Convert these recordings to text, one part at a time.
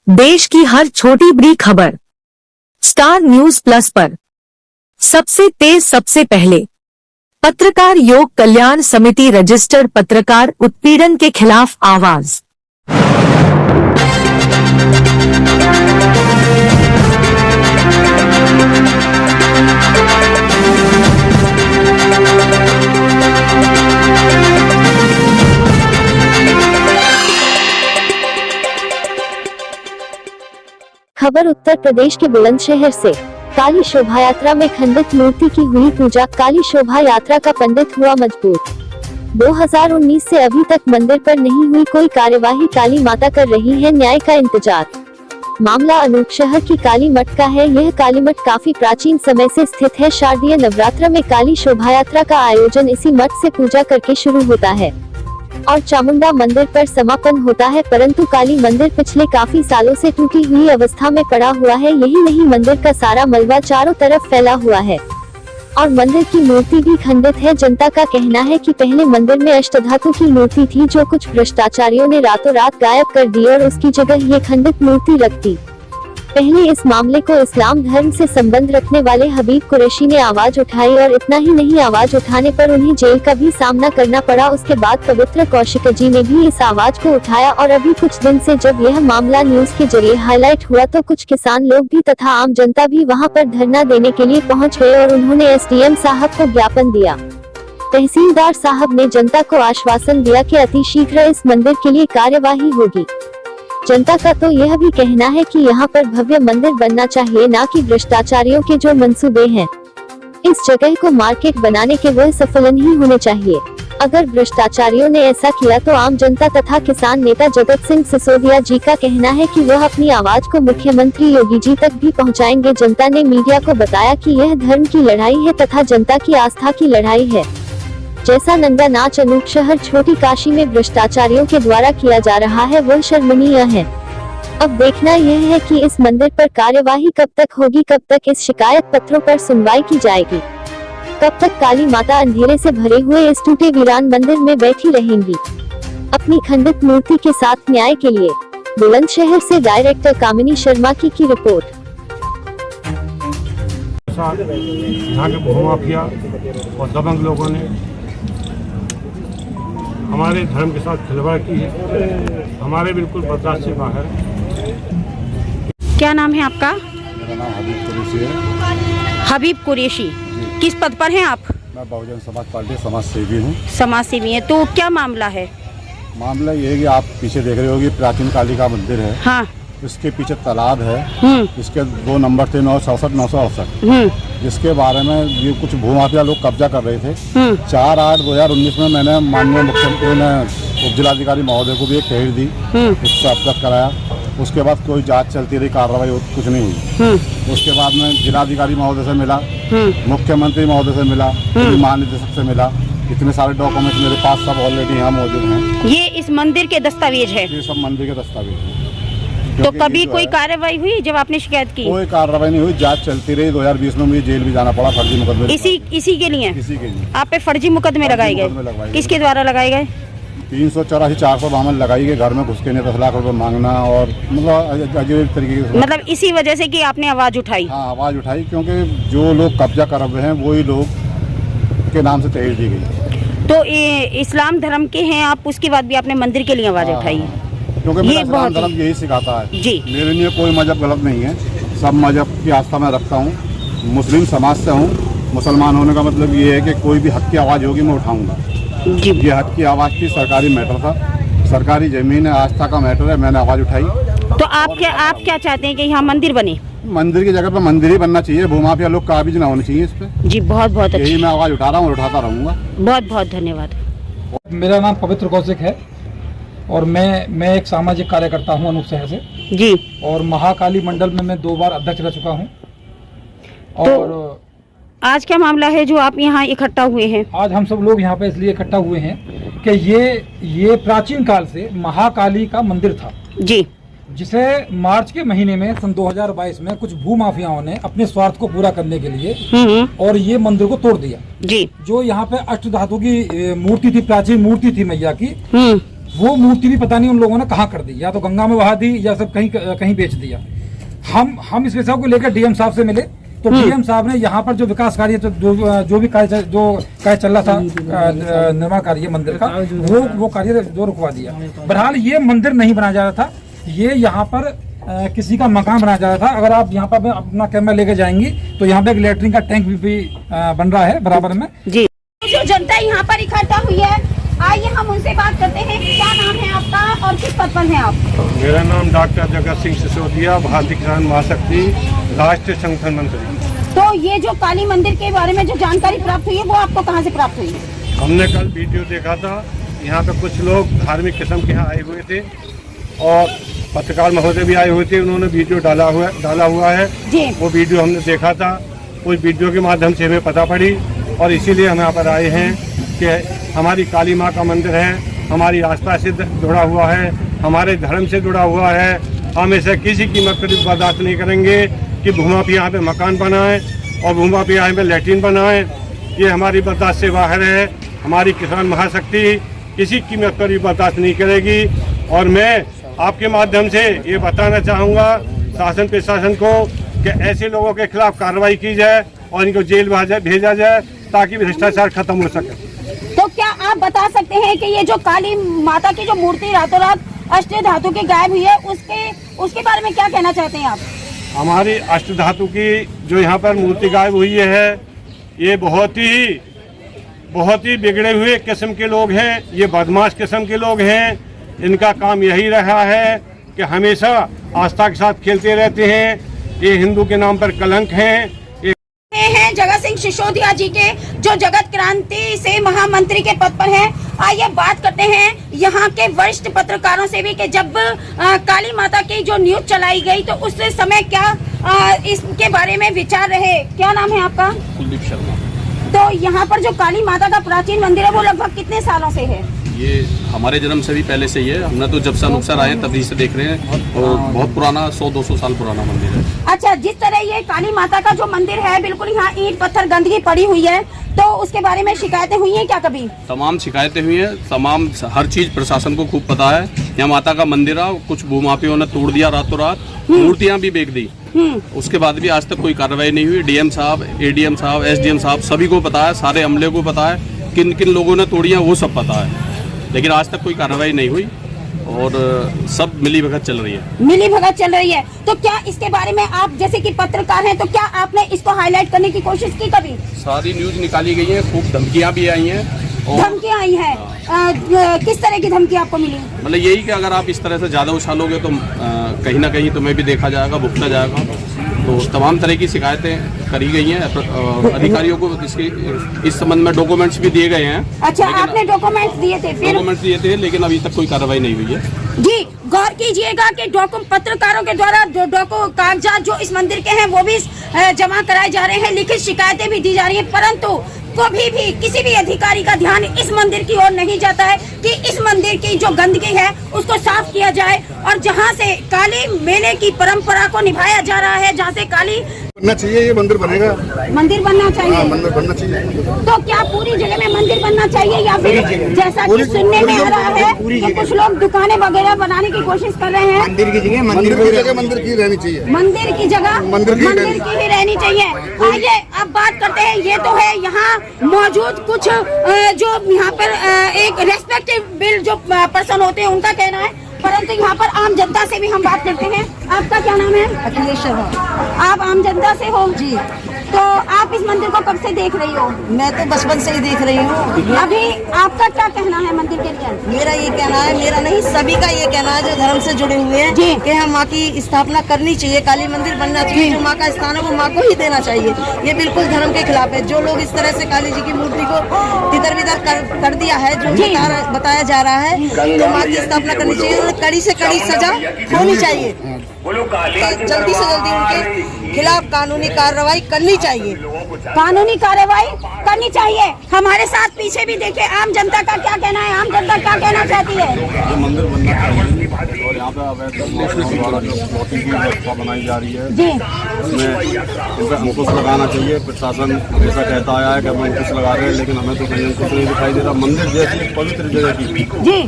देश की हर छोटी बड़ी खबर स्टार न्यूज प्लस पर सबसे तेज सबसे पहले। पत्रकार योग कल्याण समिति रजिस्टर्ड पत्रकार उत्पीड़न के खिलाफ आवाज। खबर उत्तर प्रदेश के बुलंदशहर से। काली शोभा यात्रा में खंडित मूर्ति की हुई पूजा, काली शोभा यात्रा का पंडित हुआ मजबूर। 2019 से अभी तक मंदिर पर नहीं हुई कोई कार्यवाही, काली माता कर रही है न्याय का इंतजार। मामला अनूपशहर की काली मठ का है। यह काली मठ काफी प्राचीन समय से स्थित है। शारदीय नवरात्र में काली शोभा यात्रा का आयोजन इसी मठ से पूजा करके शुरू होता है और चामुंडा मंदिर पर समापन होता है, परंतु काली मंदिर पिछले काफी सालों से टूटी हुई अवस्था में पड़ा हुआ है। यही नहीं, मंदिर का सारा मलबा चारों तरफ फैला हुआ है और मंदिर की मूर्ति भी खंडित है। जनता का कहना है कि पहले मंदिर में अष्टधातु की मूर्ति थी, जो कुछ भ्रष्टाचारियों ने रातों रात गायब कर दी और उसकी जगह ये खंडित मूर्ति रख दी। पहले इस मामले को इस्लाम धर्म से संबंध रखने वाले हबीब कुरैशी ने आवाज उठाई और इतना ही नहीं, आवाज उठाने पर उन्हें जेल का भी सामना करना पड़ा। उसके बाद पवित्र कौशिक जी ने भी इस आवाज को उठाया और अभी कुछ दिन से जब यह मामला न्यूज के जरिए हाईलाइट हुआ तो कुछ किसान लोग भी तथा आम जनता भी वहां पर धरना देने के लिए पहुंच गए और उन्होंने एसडीएम साहब को ज्ञापन दिया। तहसीलदार साहब ने जनता को आश्वासन दिया कि अतिशीघ्र इस मंदिर के लिए कार्यवाही होगी। जनता का तो यह भी कहना है कि यहाँ पर भव्य मंदिर बनना चाहिए, ना कि भ्रष्टाचारियों के जो मंसूबे हैं। इस जगह को मार्केट बनाने के वह सफल नहीं होने चाहिए। अगर भ्रष्टाचारियों ने ऐसा किया तो आम जनता तथा किसान नेता जगत सिंह सिसोदिया जी का कहना है कि वह अपनी आवाज को मुख्यमंत्री योगी जी तक भी पहुँचाएंगे। जनता ने मीडिया को बताया कि यह धर्म की लड़ाई है तथा जनता की आस्था की लड़ाई है। जैसा नंगा नाच अनूपशहर छोटी काशी में भ्रष्टाचारियों के द्वारा किया जा रहा है वह शर्मनीय है। अब देखना यह है कि इस मंदिर पर कार्यवाही कब तक होगी, कब तक इस शिकायत पत्रों पर सुनवाई की जाएगी, कब तक काली माता अंधेरे से भरे हुए इस टूटे वीरान मंदिर में बैठी रहेंगी अपनी खंडित मूर्ति के साथ न्याय के लिए। बुलंदशहर से डायरेक्टर कामिनी शर्मा की रिपोर्ट। यहाँ के भूमाफिया और दबंग लोगों ने हमारे धर्म के साथ खिलवाड़ की है, हमारे बिल्कुल बर्दाश्त से बाहर। क्या नाम है आपका? मेरा नाम हबीब कुरैशी है। हबीब कुरैशी, किस पद पर हैं आप? मैं बहुजन समाज पार्टी समाज सेवी हूँ। समाज सेवी हैं, तो क्या मामला है? मामला ये है कि आप पीछे देख रहे हो कि प्राचीन काली का मंदिर है। हाँ। इसके पीछे तालाब है। इसके 2 नंबर थे 967, 968, जिसके बारे में ये कुछ भूमाफिया लोग कब्जा कर रहे थे। 4/8/2019 में मैंने माननीय मुख्यमंत्री ने उप जिलाधिकारी महोदय को भी एक तहरीर दी, उससे अवगत कराया। उसके बाद कोई जांच चलती रही, कार्रवाई कुछ नहीं हुई। उसके बाद में जिलाधिकारी महोदय से मिला, मुख्यमंत्री महोदय से मिला, महानिदेशक से मिला। इतने सारे डॉक्यूमेंट्स मेरे पास सब ऑलरेडी यहाँ मौजूद हैं। ये इस मंदिर के दस्तावेज है? ये सब मंदिर के दस्तावेज हैं। तो कभी कोई कार्रवाई हुई जब आपने शिकायत की? कोई कार्रवाई नहीं हुई, जांच चलती रही। 2020 में मुझे जेल भी जाना पड़ा फर्जी मुकदमे। इसी के लिए? इसी के लिए आप पे फर्जी मुकदमे लगाए गए? किसके द्वारा लगाए गए? 384, 452 लगाई गई। घर में घुस के 10 लाख रुपए मांगना और मतलब अजीब तरीके से। मतलब इसी वजह से कि आपने आवाज उठाई? हाँ, आवाज उठाई, क्योंकि जो लोग कब्जा कर रहे हैं वही लोग के नाम से तहरीर दी गई। तो इस्लाम धर्म के हैं आप, उसके बाद भी आपने मंदिर के लिए आवाज उठाई है? क्योंकि मेरा इस्लाम धर्म यही सिखाता है जी। मेरे लिए कोई मजहब गलत नहीं है, सब मजहब की आस्था मैं रखता हूँ। मुस्लिम समाज से हूँ। मुसलमान होने का मतलब ये है कि कोई भी हक की आवाज़ होगी मैं उठाऊंगा। ये हक की आवाज़ थी, सरकारी मैटर था, सरकारी जमीन है, आस्था का मैटर है, मैंने आवाज़ उठाई। तो आप क्या चाहते हैं कि यहाँ मंदिर बने? मंदिर की जगह पर मंदिर ही बनना चाहिए। भूमाफिया लोग काबिज ना होने चाहिए इस पे। जी, बहुत बहुत यही मैं आवाज़ उठा रहा हूँ और उठाता रहूँगा। बहुत बहुत धन्यवाद। मेरा नाम पवित्र कौशिक है और मैं एक सामाजिक कार्यकर्ता हूं अनूपशहर से जी। और महाकाली मंडल में मैं 2 बार अध्यक्ष रह चुका हूं। और तो आज क्या मामला है जो आप यहाँ इकट्ठा हुए हैं? आज हम सब लोग यहाँ पे इसलिए इकट्ठा हुए हैं कि ये प्राचीन काल से महाकाली का मंदिर था जी, जिसे मार्च के महीने में सन 2022 में कुछ भूमाफियाओं ने अपने स्वार्थ को पूरा करने के लिए और ये मंदिर को तोड़ दिया जी। जो यहाँ पे अष्टधातु की मूर्ति थी, प्राचीन मूर्ति थी मैया की, वो मूर्ति भी पता नहीं उन लोगों ने कहाँ कर दी, या तो गंगा में बहा दी या सब कहीं कहीं बेच दिया। हम इस विषय को लेकर डीएम साहब से मिले, तो डीएम साहब ने यहाँ पर जो विकास कार्य जो भी कार्य चल रहा था निर्माण कार्य मंदिर का, वो कार्य जो रुकवा दिया। बहरहाल ये मंदिर नहीं बनाया जा रहा था, ये यहाँ पर किसी का मकान बनाया जा रहा था। अगर आप यहाँ पर अपना कैमरा लेके जाएंगी तो यहाँ पे एक लेटरिन का टैंक भी बन रहा है बराबर में। जी, जो जनता यहाँ पर इकट्ठा हुई है, आइए हम उनसे बात करते हैं। क्या नाम है आपका और किस पद पर हैं आप? मेरा नाम डॉक्टर जगत सिंह सिसोदिया, भारतीय किसान महाशक्ति राष्ट्रीय संगठन मंत्री। तो ये जो काली मंदिर के बारे में जो जानकारी प्राप्त हुई है, वो आपको कहाँ से प्राप्त हुई? हमने कल वीडियो देखा था, यहाँ पे कुछ लोग धार्मिक किस्म के यहाँ आए हुए थे और पत्रकार महोदय भी आए हुए थे, उन्होंने वीडियो डाला हुआ है जी। वो वीडियो हमने देखा था, उस वीडियो के माध्यम से हमें पता पड़ी और इसीलिए हम यहाँ पर आए हैं कि हमारी काली माँ का मंदिर है, हमारी आस्था से जुड़ा हुआ है, हमारे धर्म से जुड़ा हुआ है। हम ऐसे किसी कीमत पर बर्दाश्त नहीं करेंगे कि भूमाफिया यहाँ पे मकान बनाएं और भूमाफिया यहाँ पे लैट्रिन बनाएं। ये हमारी बर्दाश्त से बाहर है। हमारी किसान महाशक्ति किसी कीमत पर भी बर्दाश्त नहीं करेगी और मैं आपके माध्यम से ये बताना चाहूँगा शासन प्रशासन को कि ऐसे लोगों के खिलाफ कार्रवाई की जाए और इनको जेल भेजा जाए ताकि भ्रष्टाचार खत्म हो सके। तो क्या आप बता सकते हैं कि ये जो काली माता की जो मूर्ति रातों रात अष्ट धातु की गायब हुई है, उसके बारे में क्या कहना चाहते हैं आप? हमारी अष्ट धातु की जो यहाँ पर मूर्ति गायब हुई है, ये बहुत ही बिगड़े हुए किस्म के लोग हैं, ये बदमाश किस्म के लोग हैं। इनका काम यही रहा है कि हमेशा आस्था के साथ खेलते रहते हैं। ये हिंदू के नाम पर कलंक हैं। जगत सिंह सिसोदिया जी के जो जगत क्रांति से महामंत्री के पद पर हैं। आइए बात करते हैं यहाँ के वरिष्ठ पत्रकारों से भी कि जब काली माता की जो न्यूज चलाई गई तो उस समय क्या इसके बारे में विचार रहे। क्या नाम है आपका? कुलदीप शर्मा। तो यहाँ पर जो काली माता का प्राचीन मंदिर है वो लगभग कितने सालों से है? ये हमारे जन्म से भी पहले से ही है। हमने तो जब से अनुसार आए तभी से देख रहे हैं और बहुत पुराना 100-200 साल पुराना मंदिर है। अच्छा, जिस तरह ये काली माता का जो मंदिर है बिल्कुल यहाँ ईंट पत्थर गंदगी पड़ी हुई है, तो उसके बारे में शिकायतें हुई हैं क्या कभी? तमाम शिकायतें हुई हैं, तमाम हर चीज प्रशासन को खूब पता है। यहाँ माता का मंदिर है, कुछ भूमाफियों ने तोड़ दिया रातों रात, मूर्तियाँ भी बेच दी। उसके बाद भी आज तक कोई कार्रवाई नहीं हुई। डीएम साहब, एडीएम साहब, एसडीएम साहब सभी को पता है, सारे अमले को पता है किन किन लोगों ने तोड़ियाँ, वो सब पता है, लेकिन आज तक कोई कार्रवाई नहीं हुई और सब मिली भगत चल रही है। मिली भगत चल रही है। तो क्या इसके बारे में आप जैसे कि पत्रकार हैं, तो क्या आपने इसको हाईलाइट करने की कोशिश की कभी? सारी न्यूज निकाली गई है, खूब धमकियां भी आई हैं। धमकियां आई हैं? किस तरह की धमकी आपको मिली? मतलब यही कि अगर आप इस तरह से ज्यादा उछालोगे तो कहीं ना कहीं तुम्हें भी देखा जाएगा, भुगता जाएगा। तो तमाम तरह की शिकायतें करी गई हैं अधिकारियों को। इस संबंध में डॉक्यूमेंट्स भी दिए गए हैं। अच्छा, आपने डॉक्यूमेंट्स दिए थे? डॉक्यूमेंट्स दिए थे, लेकिन अभी तक कोई कार्रवाई नहीं हुई है। जी, गौर कीजिएगा कि पत्रकारों के द्वारा जो कागजात जो इस मंदिर के हैं वो भी जमा कराए जा रहे हैं, लिखित शिकायतें भी दी जा रही है, परंतु कभी भी किसी भी अधिकारी का ध्यान इस मंदिर की ओर नहीं जाता है कि इस मंदिर की जो गंदगी है उसको साफ किया जाए और जहां से काली मेले की परंपरा को निभाया जा रहा है, जहां से काली बनना चाहिए, ये मंदिर बनेगा। मंदिर बनना चाहिए। मंदिर बनना चाहिए। तो क्या पूरी जगह में मंदिर बनना चाहिए या फिर जैसा कि सुनने में आ रहा है कि कुछ लोग दुकानें वगैरह बनाने की कोशिश कर रहे हैं? मंदिर की जगह मंदिर की रहनी चाहिए। मंदिर की जगह मंदिर की ही रहनी चाहिए। आइए अब बात करते हैं। ये तो है यहाँ मौजूद कुछ जो यहाँ पर एक रेस्पेक्टेबल जो पर्सन होते हैं उनका कहना है, परंतु यहाँ पर आम जनता से भी हम बात करते हैं। आपका क्या नाम है? अखिलेश शर्मा। आप आम जनता से हो? जी। तो आप इस मंदिर को कब से देख रही हो? मैं तो बचपन से ही देख रही हूँ। अभी आपका क्या कहना है मंदिर के लिए? मेरा ये कहना है, मेरा नहीं सभी का ये कहना है जो धर्म से जुड़े हुए हैं कि हम माँ की स्थापना करनी चाहिए, काली मंदिर बनना चाहिए। जो माँ का स्थान है वो माँ को ही देना चाहिए। ये बिल्कुल धर्म के खिलाफ है। जो लोग इस तरह से काली जी की मूर्ति को तितर बितर कर दिया है, जो बताया जा रहा है, तो माँ की स्थापना करनी चाहिए। कड़ी से कड़ी सजा होनी चाहिए। जल्दी से जल्दी उनके खिलाफ कानूनी कार्रवाई करनी चाहिए। कानूनी कार्रवाई करनी चाहिए। हमारे साथ पीछे भी देखिए आम जनता का क्या कहना है। आम जनता क्या कहना चाहती है? ये मंदिर बनना चाहिए और यहाँ पे अवैध द्वारा जो प्लॉटिंग की व्यवस्था बनाई जा रही है जी, उसमें इन पर अंकुश लगाना चाहिए। प्रशासन हमेशा कहता आया है कि हम अंकुश लगा रहे हैं, लेकिन हमें तो कहीं अंकुश नहीं दिखाई दे रहा। मंदिर जैसी पवित्र जगह की जी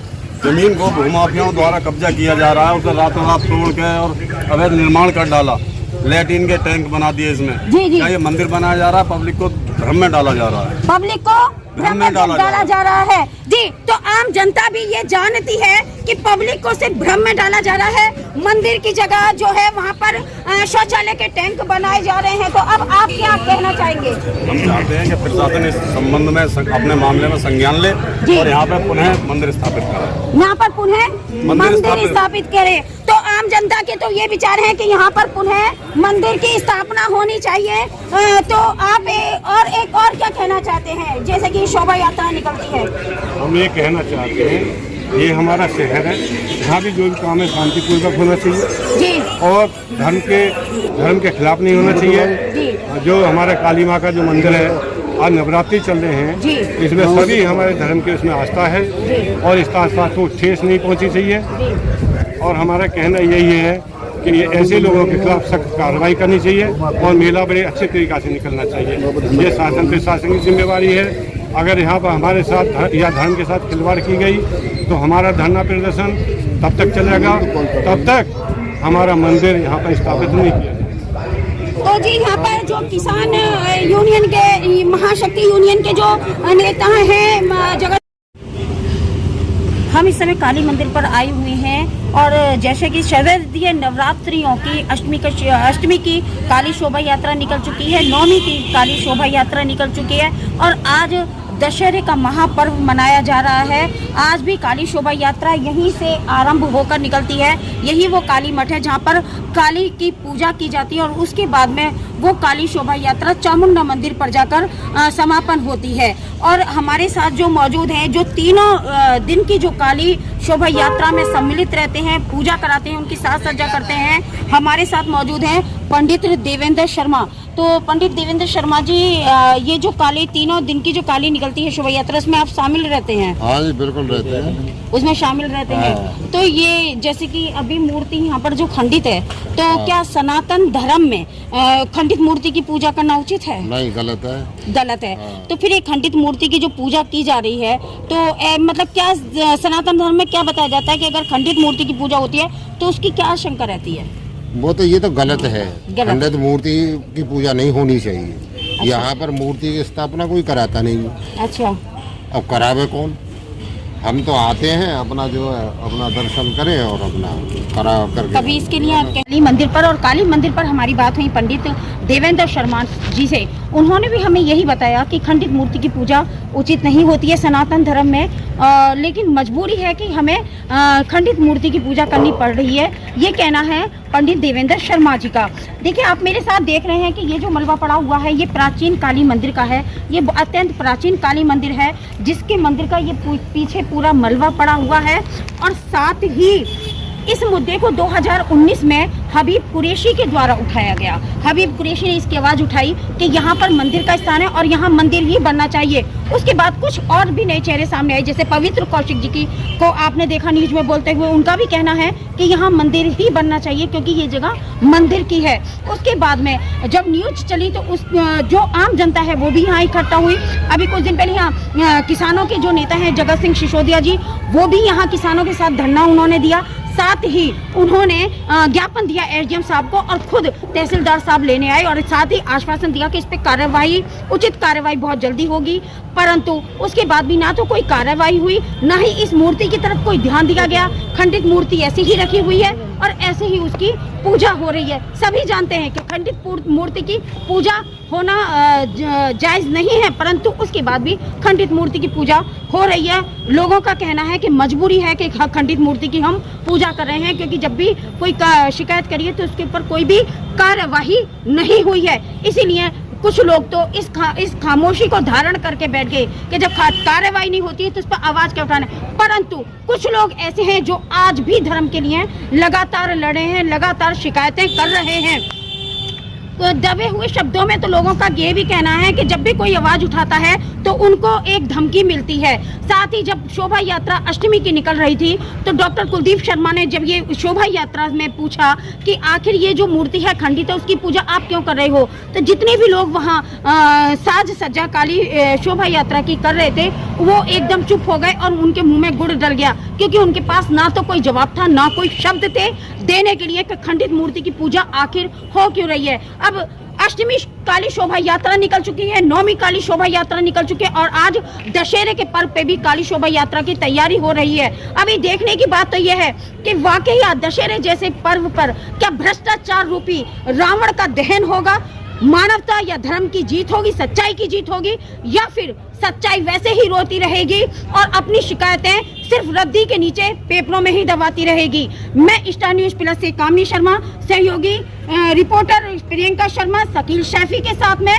जमीन को भूमाफियाओं द्वारा कब्जा किया जा रहा है, उसे रातों रात तोड़ के और अवैध निर्माण कर डाला। लैट्रिन के टैंक बना दिए इसमें। जी जी। क्या ये मंदिर बनाया जा रहा है, पब्लिक को भ्रम में डाला जा रहा है। पब्लिक को भ्रम में डाला जा रहा है। जी, तो आम जनता भी ये जानती है कि पब्लिक को सिर्फ भ्रम में डाला जा रहा है। मंदिर की जगह जो है वहाँ पर शौचालय के टैंक बनाए जा रहे हैं। तो अब आप क्या कहना चाहेंगे? हम चाहते हैं कि प्रशासन इस संबंध में अपने मामले में संज्ञान ले और यहाँ पे पुनः मंदिर स्थापित करे। यहाँ पर पुनः मंदिर स्थापित करे। तो आम जनता के तो ये विचार है कि यहाँ पर पुनः मंदिर की स्थापना होनी चाहिए। तो आप एक और क्या कहना चाहते हैं, जैसे कि शोभा यात्रा निकलती है? हम ये कहना चाहते हैं, ये हमारा शहर है, यहाँ भी जो भी काम है शांतिपूर्वक होना चाहिए जी, और धर्म के खिलाफ नहीं होना चाहिए जी। जो हमारा काली माँ का जो मंदिर है, आज नवरात्रि चल रहे हैं, इसमें सभी हमारे धर्म की उसमें आस्था है और इस आस्था को ठेस नहीं पहुँची चाहिए। और हमारा कहना यही है कि ये ऐसे लोगों के खिलाफ सख्त कार्रवाई करनी चाहिए और मेला बड़े अच्छे तरीक़ा से निकलना चाहिए। ये शासन प्रशासन की जिम्मेवारी है। अगर यहाँ पर हमारे साथ या धर्म के साथ खिलवाड़ की गई तो हमारा धरना प्रदर्शन तब तक चलेगा तब तक हमारा मंदिर यहाँ पर स्थापित नहीं किया जाएगा। तो जी, यहाँ पर जो किसान यूनियन के, महाशक्ति यूनियन के जो नेता हैं जगह, हम इस समय काली मंदिर पर आए हुए हैं और जैसे कि शारदीय नवरात्रियों की अष्टमी की काली शोभा यात्रा निकल चुकी है, नवमी की काली शोभा यात्रा निकल चुकी है और आज दशहरे का महापर्व मनाया जा रहा है। आज भी काली शोभा यात्रा यहीं से आरंभ होकर निकलती है। यही वो काली मठ है जहाँ पर काली की पूजा की जाती है और उसके बाद में वो काली शोभा यात्रा चामुंडा मंदिर पर जाकर समापन होती है। और हमारे साथ जो मौजूद हैं, जो तीनों दिन की जो काली शोभा यात्रा में सम्मिलित रहते हैं, पूजा कराते हैं, उनकी साज सज्जा करते हैं, हमारे साथ मौजूद हैं पंडित देवेंद्र शर्मा। तो पंडित देवेंद्र शर्मा जी, ये जो काली तीनों दिन की जो काली निकलती है शोभा यात्रा, उसमें आप शामिल रहते हैं? हाँ जी, बिल्कुल रहते हैं, उसमें शामिल रहते हैं। तो ये जैसे कि अभी मूर्ति यहाँ पर जो खंडित है, तो क्या सनातन धर्म में खंडित मूर्ति की पूजा करना उचित है? नहीं, गलत है। गलत है। तो फिर ये खंडित मूर्ति की जो पूजा की जा रही है, तो मतलब क्या सनातन धर्म में क्या बताया जाता है कि अगर खंडित मूर्ति की पूजा होती है तो उसकी क्या आशंका रहती है? वो तो ये तो गलत है। खंडित मूर्ति की पूजा नहीं होनी चाहिए। अच्छा। यहाँ पर मूर्ति की स्थापना कोई कराता नहीं। अच्छा। अब करावे कौन? हम तो आते हैं, अपना जो है अपना दर्शन करें और अपना करा करके। कभी इसके लिए आप काली मंदिर पर और काली मंदिर पर हमारी बात हुई पंडित देवेंद्र शर्मा जी से। उन्होंने भी हमें यही बताया कि खंडित मूर्ति की पूजा उचित नहीं होती है सनातन धर्म में, लेकिन मजबूरी है कि हमें खंडित मूर्ति की पूजा करनी पड़ रही है। ये कहना है पंडित देवेंद्र शर्मा जी का। देखिए, आप मेरे साथ देख रहे हैं कि ये जो मलबा पड़ा हुआ है, ये प्राचीन काली मंदिर का है। ये अत्यंत प्राचीन काली मंदिर है, जिसके मंदिर का ये पीछे पूरा मलबा पड़ा हुआ है। और साथ ही इस मुद्दे को 2019 में हबीब कुरैशी के द्वारा उठाया गया। हबीब कुरैशी ने इसकी आवाज़ उठाई कि यहाँ पर मंदिर का स्थान है और यहाँ मंदिर ही बनना चाहिए। उसके बाद कुछ और भी नए चेहरे सामने आए, जैसे पवित्र कौशिक जी को आपने देखा न्यूज में बोलते हुए। उनका भी कहना है कि यहाँ मंदिर ही बनना चाहिए क्योंकि ये जगह मंदिर की है। उसके बाद में जब न्यूज चली तो जो आम जनता है वो भी यहाँ इकट्ठा हुई। अभी कुछ दिन पहले यहाँ किसानों के जो नेता हैं जगत सिंह सिसोदिया जी, वो भी यहाँ किसानों के साथ धरना उन्होंने दिया। साथ ही उन्होंने ज्ञापन दिया एसडीएम साहब को और खुद तहसीलदार साहब लेने आए और साथ ही आश्वासन दिया कि इस पे कार्रवाई, उचित कार्रवाई बहुत जल्दी होगी। परंतु उसके बाद भी ना तो कोई कार्रवाई हुई, ना ही इस मूर्ति की तरफ कोई ध्यान दिया गया। खंडित मूर्ति ऐसी ही रखी हुई है और ऐसे ही उसकी पूजा हो रही है। सभी जानते हैं कि खंडित मूर्ति की पूजा होना जायज नहीं है, परंतु उसके बाद भी खंडित मूर्ति की पूजा हो रही है। लोगों का कहना है कि मजबूरी है कि खंडित मूर्ति की हम पूजा कर रहे हैं, क्योंकि जब भी कोई शिकायत करिए तो उसके ऊपर कोई भी कार्यवाही नहीं हुई है। इसीलिए कुछ लोग तो इस खामोशी को धारण करके बैठ गए कि जब कार्रवाई नहीं होती है तो उस पर आवाज क्या उठाना है। परंतु कुछ लोग ऐसे हैं जो आज भी धर्म के लिए लगातार लड़े हैं, लगातार शिकायतें कर रहे हैं। तो दबे हुए शब्दों में तो लोगों का ये भी कहना है कि जब भी कोई आवाज उठाता है तो उनको एक धमकी मिलती है। साथ ही जब शोभा यात्रा अष्टमी की निकल रही थी तो डॉक्टर कुलदीप शर्मा ने जब ये शोभा यात्रा में पूछा कि आखिर ये जो मूर्ति है खंडित है, उसकी पूजा आप क्यों कर रहे हो, तो जितने भी लोग वहाँ साज सज्जा काली शोभा यात्रा की कर रहे थे वो एकदम चुप हो गए और उनके मुंह में गुड़ डल गया, क्योंकि उनके पास ना तो कोई जवाब था, ना कोई शब्द थे देने के लिए कि खंडित मूर्ति की पूजा आखिर हो क्यों रही है। अब अष्टमी काली शोभा यात्रा निकल चुकी है, नौवीं काली शोभा यात्रा निकल चुकी है और आज दशहरे के पर्व पे भी काली शोभा यात्रा की तैयारी हो रही है। अभी देखने की बात तो यह है कि वाकई दशहरे जैसे पर्व पर क्या भ्रष्टाचार रूपी रावण का दहन होगा, मानवता या धर्म की जीत होगी, सच्चाई की जीत होगी, या फिर सच्चाई वैसे ही रोती रहेगी और अपनी शिकायतें सिर्फ रद्दी के नीचे पेपरों में ही दबाती रहेगी। मैं स्टार न्यूज प्लस से कामनी शर्मा, सहयोगी रिपोर्टर प्रियंका शर्मा, शकील शैफी के साथ में।